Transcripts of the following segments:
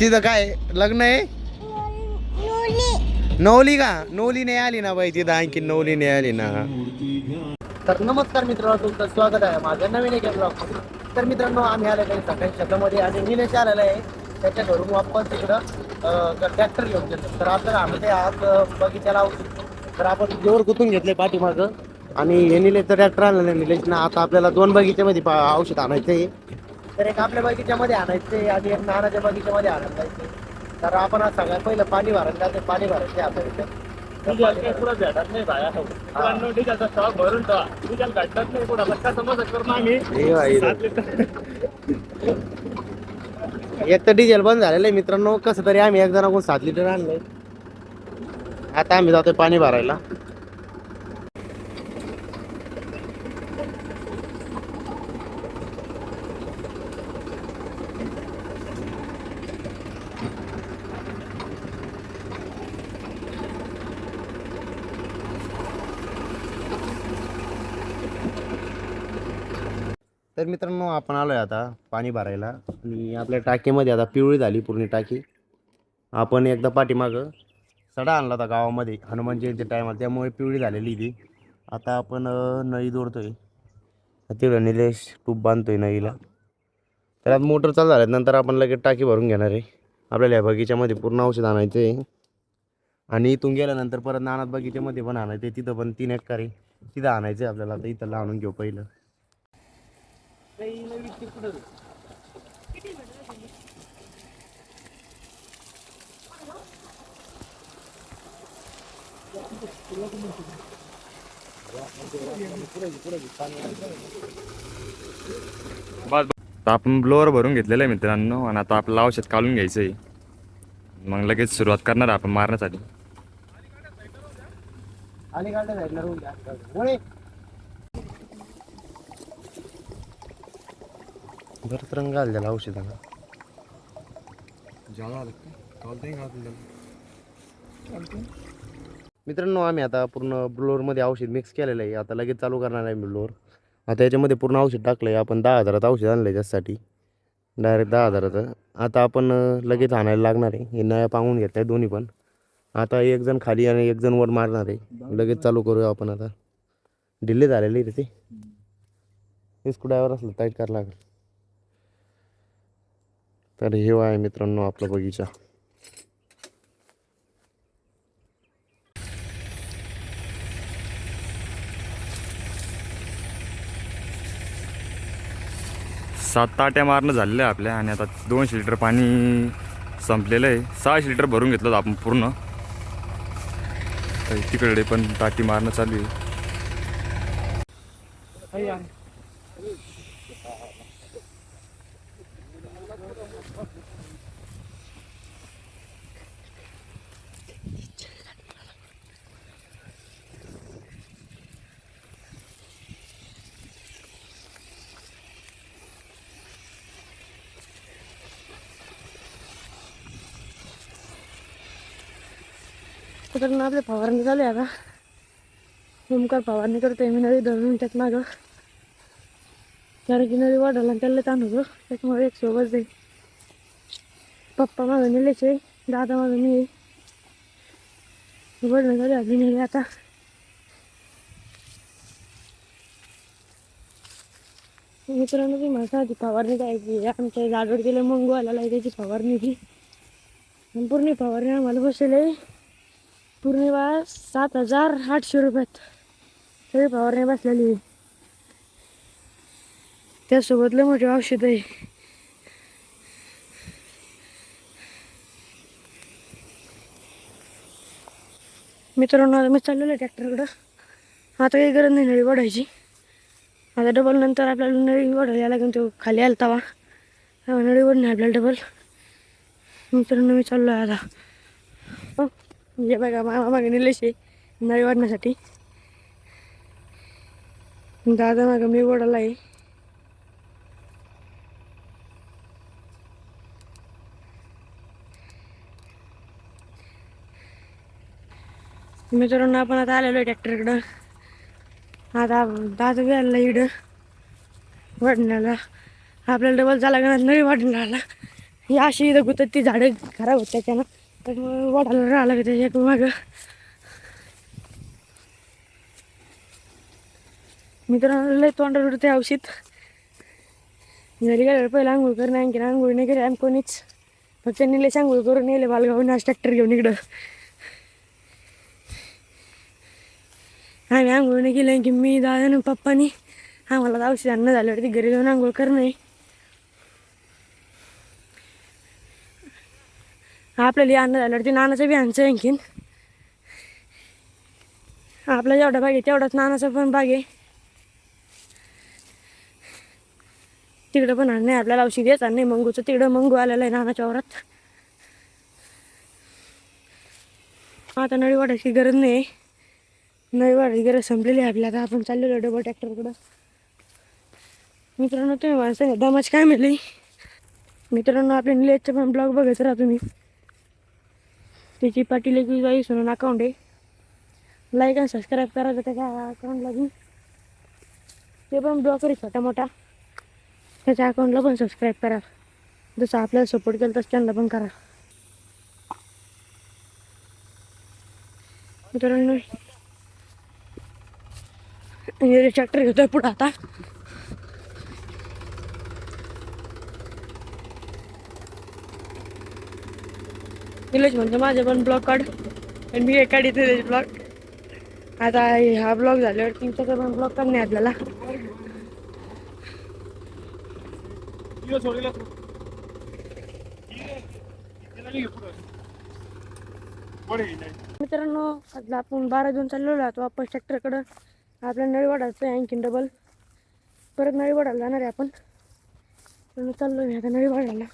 तिथं काय लग्न आहे? नवली का? नवली नाही आली ना बाई तिथं, आणखी नवली नाही आली ना. तर नमस्कार मित्रांनो, तुमचं स्वागत आहे माझ्या नवीन एका ब्लॉग. तर मित्रांनो, आम्ही आलेलो आहे सकाळी शेतामध्ये आणि निलेश आलेला आहे त्याच्या घरून वापस तिकडं ट्रॅक्टर घेऊन गेलो. तर आपल्याला आम्ही ते आज बगीच्याला तर आपण जोर गुंतून घेतले पाठीमागं आणि हे निलेशचं ट्रॅक्टर आणलं नाही निलेशनं. आता आपल्याला 2 बगीच्यामध्ये औषध आणायचं आहे. तर एक आपल्या बगीच्यामध्ये आणायचे आणि एक नानाच्या बगीच्यामध्ये आणायचं आहे. तर आपण आज सगळ्यात पहिलं पाणी भरायला जाते, पाणी भरायचे आपल्या इथे. पुढे भेटत नाही बाया डिझेलचा स्टॉक भरून ठेवा. डिझेल भेटत नाही पुढे बघता समज करून आम्ही 7 लिटर. एक तर डिझेल बंद झालेलं आहे मित्रांनो. कसं तरी आम्ही एक जणाकडून 7 लिटर आणलंय. आता आम्ही जातोय पाणी भरायला. तर मित्रांनो, आपण आलोय आता पाणी भरायला आणि आपल्या टाकीमध्ये आता पिवळी झाली पूर्ण टाकी. आपण एकदा पाठीमागं सडा आणला होता गावामध्ये हनुमान जयंती टायमाला, त्यामुळे पिवळी झालेली ती. आता आपण नळी जोडतोय. तिकडं निलेश टूब बांधतोय नळीला. तर आता मोटर चालू झाल्यानंतर आपण लगेच टाकी भरून घेणार आहे. आपल्याला या बगीच्यामध्ये पूर्ण औषध आणायचं आहे आणि इथून गेल्यानंतर परत नानात बगीच्यामध्ये पण आणायचं आहे. तिथं पण 3 एकर आहे, तिथं आणायचं आहे आपल्याला. आता इथं आणून घेऊ पहिलं. बस आपण ब्लोअर भरून घेतलेलं आहे मित्रांनो आणि आता आपलं औषध काढून घ्यायचं आहे. मग लगेच सुरुवात करणार आपण मारण्यासाठी. बरंच रंग आलेला औषधाला. मित्रांनो, आम्ही आता पूर्ण ब्लोअरमध्ये औषध मिक्स केलेलं आहे. आता लगेच चालू करणार आहे मी ब्लोअर. आता याच्यामध्ये पूर्ण औषध टाकलं आहे. आपण 10,000 औषध आणलं आहे त्यासाठी, डायरेक्ट 10,000. आता आपण लगेच आणायला लागणार आहे. हे नळ्या पांगून घेत आहे दोन्ही पण. आता एक जण खाली आणि एक जण वर मारणार आहे. लगेच चालू करूया आपण. आता ढिल्ले झालेले आहे ते स्क्रूड्रायव्हर असलं टाईट करायला लागेल. तर हे आहे मित्रांनो आपला बगीचा. सात ताट्या मारणं झालेलं आहे आपल्या आणि आता 200 लिटर पाणी संपलेलं आहे. 600 लिटर भरून घेतलं होतं आपण पूर्ण. तर तिकडे पण टाकी मारणं चालू आहे. तर आपल्या फवारणी चालू आहे. आता ओमकार फवारणी करतोय. मी नळी धरून त्यात मागं कारण की नळी वाढवला आणि त्याला ताण होतो, त्याच्यामुळे एक सोबत जाईल. पप्पा माझं नेलेचे, दादा माझं मी वडणं झाली आधी नेले. आता मित्रांनो, ती माझा आधी फवारणी जायची आमच्या झाडवर गेले मंगू आला त्याची फवारणी ती पूर्ण फवारणी आम्हाला बसले पूर्ण 7,800 रुपयात सगळी फवारणी बसलेली. त्यासोबत लय मोठे औषध आहे. मित्रांनो, आता मी चाललेलो आहे ट्रॅक्टरकडं. आता काही गरज नाही नळी वाढायची. आता डबल नंतर आपल्याला नळी वाढायला लागेल. तो खाली आला तवा नळी वाढणार आपल्याला डबल. मित्रांनो, मी चाललो आहे आता. म्हणजे बघा मामा मागे नेलेशे नळी वाढण्यासाठी. दादा मागं मी वाढायला आहे. मित्रांनो, आपण आता आलेलो आहे ट्रॅक्टरकडं. आता दादा बी आला इकडं वाढण्याला. आपल्याला डबल झाला का नळी वाढण्याला. ही अशी इथं गुतत ती झाडं खराब होत त्याच्यानं. तर मग वडाला राहायला लागतं त्याच्या मागं. मित्रांनो लय तोंडावर उडते औषध. घरी गेल्यावर पहिला आंघोळ करणं, आणखी आंघोळ नाही केली आम्ही कोणीच. फक्त निलेश आंघोळ करून नेले बालगावून आज ट्रॅक्टर घेऊन इकडं. आम्ही आंघोळ नाही केलं की मी दादा आणि पप्पानी आम्हाला औषध आणणं झाल्यावरती घरी जाऊन आंघोळ करणं आहे. आपल्याला अन्न झाल्यावरती नानाचं बी आणायचं आणखीन. आपला जेवढा भाग आहे तेवढाच नानाचा पण भाग आहे. तिकडं पण आणणे आपल्याला औषध येत नाही मंगूचं. तिकडं मंगू आलेलं आहे नानाच्या वावरात. आता नळी वाढायची गरज नाही. नळी वाढायची गरज संपलेली आहे आपल्याला. आता आपण चाललेलो डबल ट्रॅक्टरकडं. मित्रांनो तुम्ही माणसं दमाच काय मिळली. मित्रांनो आपल्या निलेशचं पण ब्लॉग बघायचं राहा तुम्ही. त्याची पाटील 2122 म्हणून अकाउंट आहे. लाईक आणि सबस्क्राईब करायचं त्याच्या अकाउंटला बी. ते पण ब्लॉगर आहे छोटा मोठा. त्याच्या अकाउंटला पण सबस्क्राईब करा. जसं आपल्याला सपोर्ट केलं तसं त्यांना पण करा. मित्रांनो ट्रॅक्टर घेतोय पुढं आता. निलेश म्हणतो माझे पण ब्लॉग काढ आणि मी एक काढित त्याचे ब्लॉग. आता हा ब्लॉग झाल्यावर तुमच्याचा पण ब्लॉग काढणे आपल्याला. मित्रांनो आता आपण 12 जून चाललेलो आहोत वापस ट्रॅक्टरकडं. आपल्या नळी वाढायचं आहे आणखीन डबल. परत नळी वाढायला जाणार आहे आपण. चाललो आहे आता नळी वाढायला.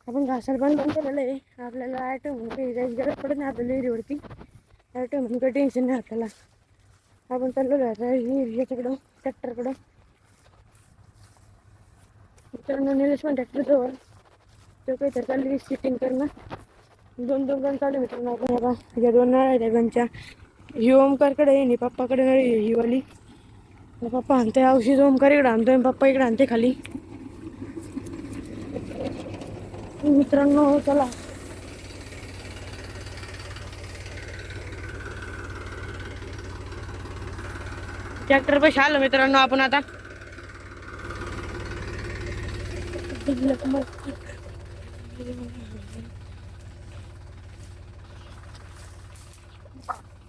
आपण घासाला पण बंद केलेलं आहे. आपल्याला ॲटो म्हणून काही जायची गरज पडत नाही आपल्या विहिरीवरती. ॲटो म्हणून काही टेन्शन नाही आपल्याला. आपण चाललेलो आहे आता याच्याकडं ट्रॅक्टरकडं. मित्रांनो निलेश पण ट्रॅक्टरजवळ. तो काहीतरी चालली सिटिंग करणं. दोन गण चालू मित्रांनो. आपण आता या 2 नळ आहेत गणच्या. ही ओमकारकडे आहे आणि पप्पाकडे नळी आहे ही वाली. पप्पा आणते औषध ओमकार इकडं आणतोय पप्पा इकडे आणते खाली. मित्रांनो चला ट्रॅक्टर पैसे आलं मित्रांनो आपण आता.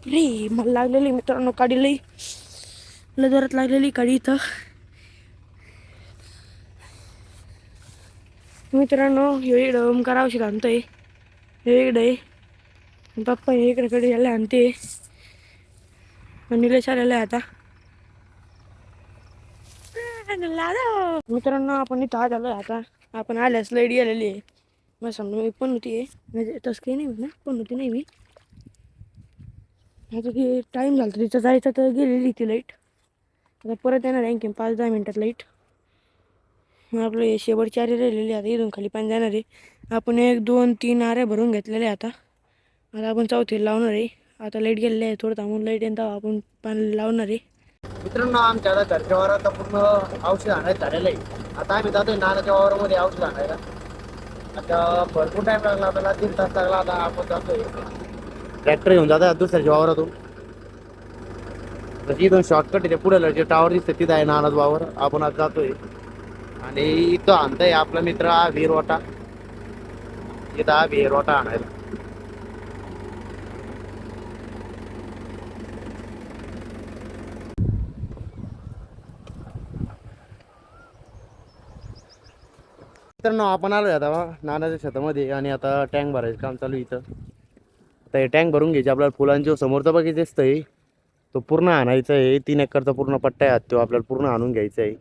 रे मला लागलेली मित्रांनो काडी लई जोरात लागलेली काडी इथं. मित्रांनो हे इकडं ओमकार औषध आणतोय. हे इकडे पप्पा हे इकडे यायला आणते. निलेश आलेला आहे आता. मित्रांनो आपण इथं आज आलो आता. आपण आल्यास लाईट गेलेली आहे. मग समजा मी पण होती आहे म्हणजे तसं काही नाही म्हणा पण होती नाही मी. आता ती टाईम झाला तिथं जायचं तर गेलेली ती लाईट. आता परत येणार आहे आणखी 5-10 मिनटात लाईट. आपलं शेवटची आरे राहिलेली आता इथून खाली पाणी जाणार आहे. आपण 1-2-3 आऱ्या भरून घेतलेल्या आता. आता आपण चौथी लावणार आहे. आता लाईट गेलेली आहे थोडं थांबून लाईट येऊन आपण पाणी लावणार आहे. मित्रांनो आमच्या आता घरच्या वावरात पूर्ण औषध आणायचं झालेलं आहे. आता आम्ही जातोय नानाच्या वावरामध्ये औषध आणायला. आता भरपूर टाईम लागला आपल्याला 3 तास लागला. आता आपण जातोय ट्रॅक्टर घेऊन जातोय दुसऱ्याच्या वावरातून. तर इथून शॉर्टकट आहे पुढे जे टावर दिसतं तिथं आहे नानाच वावर. आपण आज जातोय आणि इथं आणतंय आपला मित्र हा वीरवाटा. इथं हा वीरवाटा आणायला. मित्रांनो आपण आलोय आता नानाच्या शेतामध्ये आणि आता टँक भरायचं काम चालू इथं. तर हे टँक भरून घ्यायचे आपल्याला. फुलांचे समोरचा बघायचं दिसतंय तो पूर्ण आणायचा आहे. 3 एकरचा पूर्ण पट्टा आहे तो आपल्याला पूर्ण आणून घ्यायचा आहे.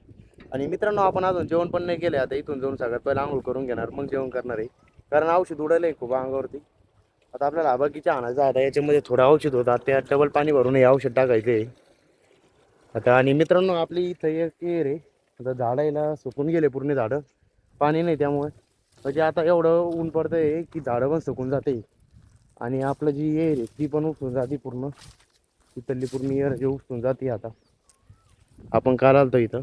आणि मित्रांनो आपण अजून जेवण पण नाही केलं. आता इथून जाऊन सगळ्यात पहिला आंघोळ करून घेणार मग जेवण करणार आहे. कारण औषध उडालं आहे खूप अंगावरती. आता आपल्याला बगीचा आणायचा. आता याच्यामध्ये थोडं औषध होतं त्या डबल पाणी भरून हे औषध टाकायचं आहे आता. आणि मित्रांनो आपली इथं एक रे आता झाडायला सुकून गेले पूर्ण झाडं. पाणी नाही त्यामुळे म्हणजे आता एवढं ऊन पडतंय की झाडं पण सुकून जाते. आणि आपलं जी एअर आहे ती पण उठून जाते पूर्ण. इथली पूर्ण एअर जे उठून जाते. आता आपण काल आलतो इथं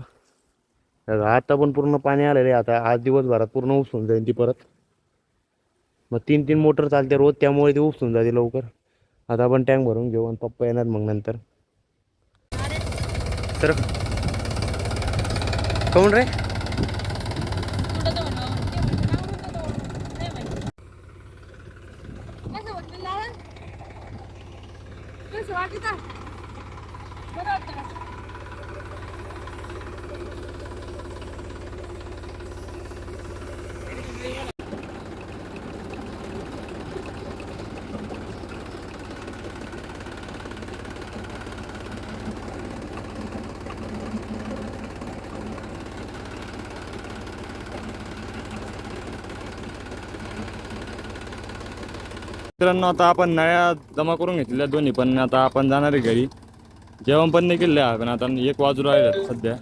तर आता पण पूर्ण पाणी आलेलं आहे. आता आज दिवसभरात पूर्ण उपसून जाईल ती परत. मग 3-3 मोटर चालते रोज, त्यामुळे ती उपसून जाते लवकर. आता आपण टँक भरून घेऊ आणि पप्पा येणार मग नंतर. तर कोण रे? मित्रांनो आता आपण नळ्या जमा करून घेतलेल्या दोन्ही, पण आता आपण जाणार आहे घरी. जेवण पण नाही केलं पण आता 1 वाजू राहिलं सध्या.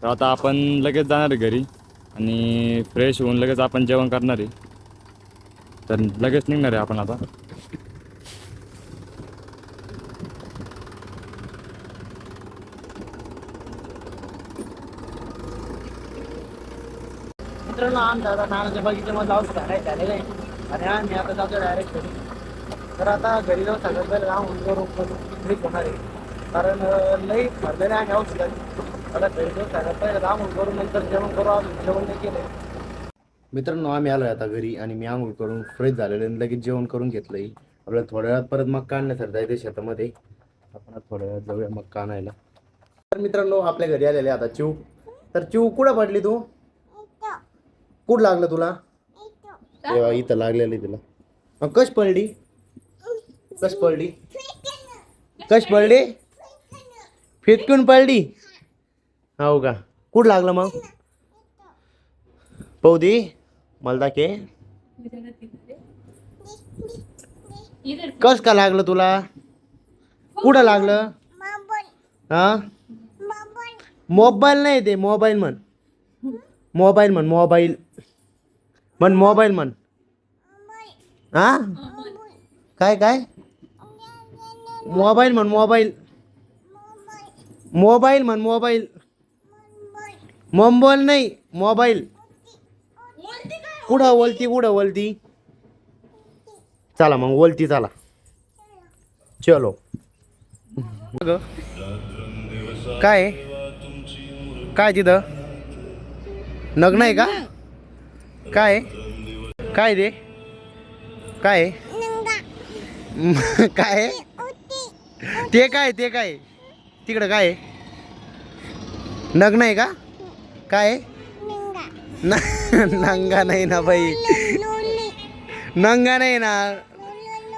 तर आता आपण लगेच जाणार आहे घरी आणि फ्रेश होऊन लगेच आपण जेवण करणार आहे. तर लगेच निघणार आहे आपण आता. मित्रांनो आमच्या आता नानाच्या बगीच्यामध्ये औषध घालायचं झालेलं आहे आणि आम्ही आता जातो डायरेक्ट घरी. तर आता घरी जाऊन सगळ्यात पहिले फ्रीज होणार आहे, कारण लई भरलेले आहे औषधात. आता घरी जाऊन सगळ्यात पहिले आंघोळ करून नंतर जेवण करू. आम्ही जेवण नाही केलं. मित्रांनो आम्ही आलो आता घरी आणि मी आंघोळ करून फ्रेश झालेलं आणि लगेच जेवण करून घेतलंय. आपल्याला थोड्या वेळात परत मक्का आणण्यासाठी जायचं शेतामध्ये. आपण थोड्या वेळात जाऊया मक्का आणायला. तर मित्रांनो आपल्या घरी आलेले आता चिव. तर चिव कुठं पडली तू? कुठं लागलं तुला? तेव्हा इथं लागलेलं तुला. कश पडली? कश पडली? कश पडली? फिटकून पडली? हो का? कुठं लागलं मग? पाहू दे मला दाखे. कस का लागलं तुला? कुठं लागलं? हा मोबाईल नाही ते मोबाईल म्हण. मोबाईल म्हण. मोबाईल म्हण. मोबाईल म्हण. हा काय काय? मोबाईल म्हण. मोबाईल. मोबाईल म्हण. मोबाईल. मोबाईल नाही मोबाईल. कुठं वलती? कुठं वलती? चला मग वलती चला. चलो. काय काय तिथं नग्न आहे का? काय काय रे? काय काय ते? काय ते? काय तिकडं काय नग्न आहे का? काय नंगा नाही ना बाई, नंगा नाही ना.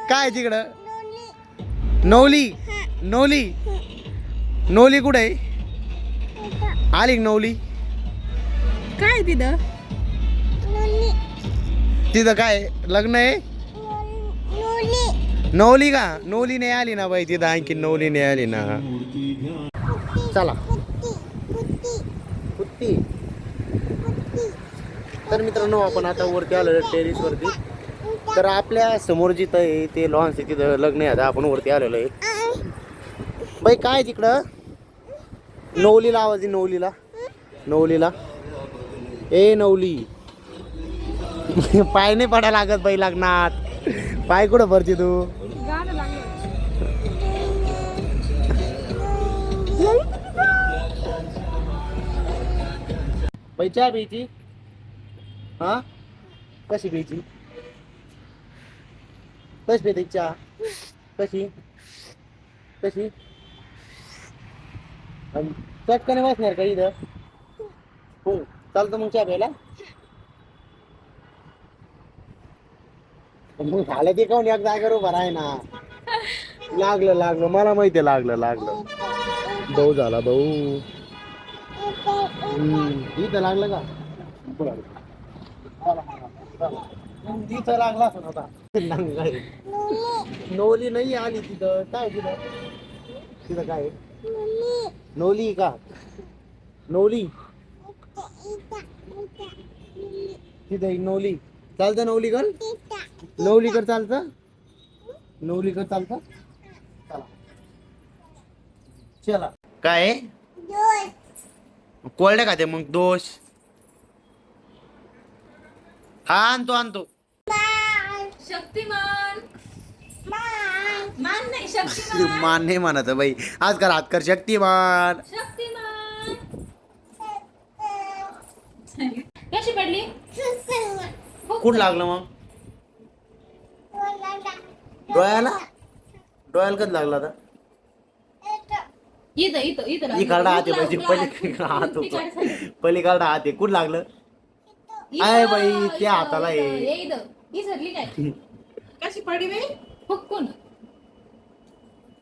काय तिकडं? नवली. नवली. नवली कुठं आहे? आली नवली? काय तिथं? तिथं काय लग्न आहे? नवली का? नवली नाही आली ना बाई तिथं. आणखी नवली नाही आली ना. चला कुत्ती. तर मित्रांनो आपण आता वरती आलो टेरिस वरती. तर आपल्या समोर जिथं आहे ते लॉन्स आहे तिथं लग्न आहे. आता आपण वरती आलेलो आहे बाई. काय तिकडं? नवलीला आवाज आहे. नवलीला. नवलीला ए नवली. पाय नाही पडा लागत बाई लग्नात. पाय कुठं भरती तू? बाई चहा प्यायची? हा कशी प्यायची? कशी प्यायची चहा? कशी कशी? चटकने बसणार का इथं? हो चालतं मग चहा प्यायला. मग झालं ते कोण एक जागेवर उभा आहे ना. लागलं लागलं मला माहिती आहे. लागलं लागलं. भाऊ झाला भाऊ. इथं लागलं का? तिथं लागला असं होता. नवली नाही आली तिथं. काय तिथं? तिथं काय? नवली का? नवली तिथं एक नवली. चालतं नवली कर. नवली कर चालतं. नवली कर चालतं. चला चला. काय कोरड्या खाते मग दोष. हा आणतो शक्तिमान मान नाही शक्तिमान मान नाही म्हणत बाई. आज कर हात कर शक्तिमान. शक्तिमान कशी पडली कुठं लागलं मग डोळ्याला. डोळ्याला कधी लागला आता. इथं इथं इथं इकडं हात आहे म्हणजे पलीकडं हात होतो. पलीकडं हात आहे. कुठं लागलं. आहे बाई त्या हाताला आहे. ही झरली काय कशी पडली बाई फुकून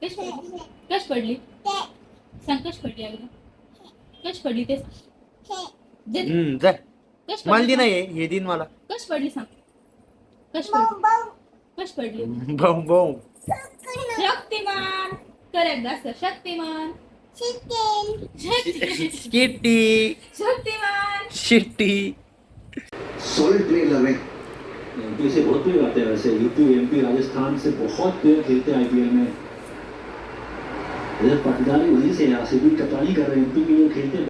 कशी पडली सांग कशी पडली अगं कशी पडली ते जाय. मला दिन आहे हे दिन मला. कशी पडली सांग कशी पडली कशी पडली बम बम. शक्तिमान कर एकदा असं शक्तिमान किट्टी शक्तिमान शिट्टी. सॉलिड प्लेयर लग रहे हैं एमपी से बहुत प्लेयर आते हैं वैसे यूपी एमपी राजस्थान से बहुत प्लेयर खेलते हैं आईपीएल में इधर पटदारी वहीं से यहाँ से भी कप्तानी कर रहे हैं एमपी के लिए खेलते हैं